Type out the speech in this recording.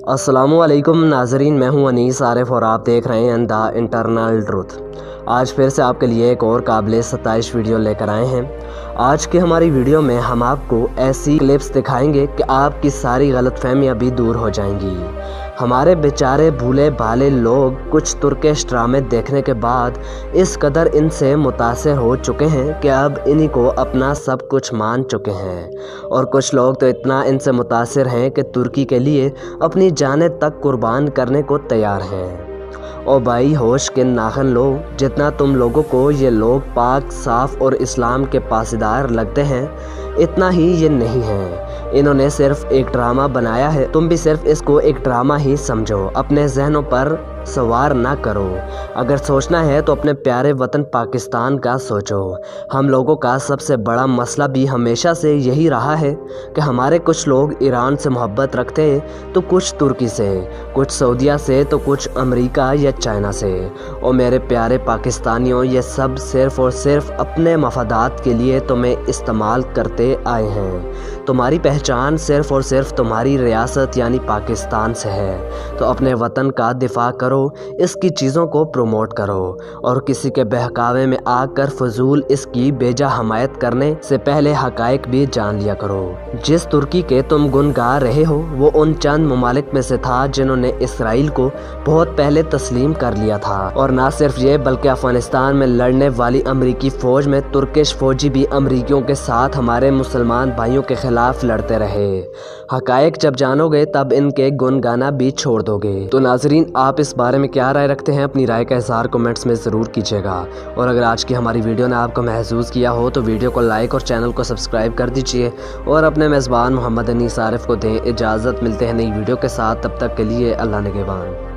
अस्सलामुअलैकुम नाज़रीन, मैं हूं अनीस आरिफ और आप देख रहे हैं द इंटरनल ट्रुथ। आज फिर से आपके लिए एक और काबिल सताइश वीडियो लेकर आए हैं। आज की हमारी वीडियो में हम आपको ऐसी क्लिप्स दिखाएंगे कि आपकी सारी गलतफहमियां भी दूर हो जाएंगी। हमारे बेचारे भूले भाले लोग कुछ तुर्किश ड्रामे देखने के बाद इस कदर इनसे मुतासिर हो चुके हैं कि अब इन्हीं को अपना सब कुछ मान चुके हैं, और कुछ लोग तो इतना इनसे मुतासिर हैं कि तुर्की के लिए अपनी जानें तक कुर्बान करने को तैयार हैं। ओ भाई, होश के नाखन लो। जितना तुम लोगों को ये लोग पाक साफ और इस्लाम के पासीदार लगते हैं, इतना ही ये नहीं है। इन्होंने सिर्फ एक ड्रामा बनाया है, तुम भी सिर्फ इसको एक ड्रामा ही समझो, अपने जहनों पर सवार ना करो। अगर सोचना है तो अपने प्यारे वतन पाकिस्तान का सोचो। हम लोगों का सबसे बड़ा मसला भी हमेशा से यही रहा है कि हमारे कुछ लोग ईरान से मोहब्बत रखते हैं तो कुछ तुर्की से, कुछ सऊदीया से तो कुछ अमेरिका या चाइना से। और मेरे प्यारे पाकिस्तानियों, ये सब सिर्फ और सिर्फ अपने मफादात के लिए तुम्हें इस्तेमाल करते आए हैं। तुम्हारी पहचान सिर्फ और सिर्फ तुम्हारी रियासत यानी पाकिस्तान से है, तो अपने वतन का दिफा करो, इसकी चीज़ों को प्रमोट करो, और किसी के बहकावे में आकर फजूल इसकी बेजा हमायत करने से पहले हकायक भी जान लिया करो। जिस तुर्की के तुम गुन गा रहे हो वो उन चंद ममालिक में से था जिन्होंने इसराइल को बहुत पहले तस्लीम कर लिया था। और ना सिर्फ ये, बल्कि अफगानिस्तान में लड़ने वाली अमरीकी फौज में तुर्किश फौजी भी अमरीकियों के साथ हमारे मुसलमान भाइयों के खिलाफ लड़ते रहे। हकायक जब जानोगे तब इनके गुन गाना भी छोड़ दोगे। तो नाजरीन, आप इस बारे में क्या राय रखते हैं? अपनी राय का इज़हार कमेंट्स में ज़रूर कीजिएगा। और अगर आज की हमारी वीडियो ने आपको महसूस किया हो तो वीडियो को लाइक और चैनल को सब्सक्राइब कर दीजिए, और अपने मेज़बान मोहम्मद अनीस आरिफ को दें इजाज़त। मिलते हैं नई वीडियो के साथ, तब तक के लिए अल्लाह निगहबान।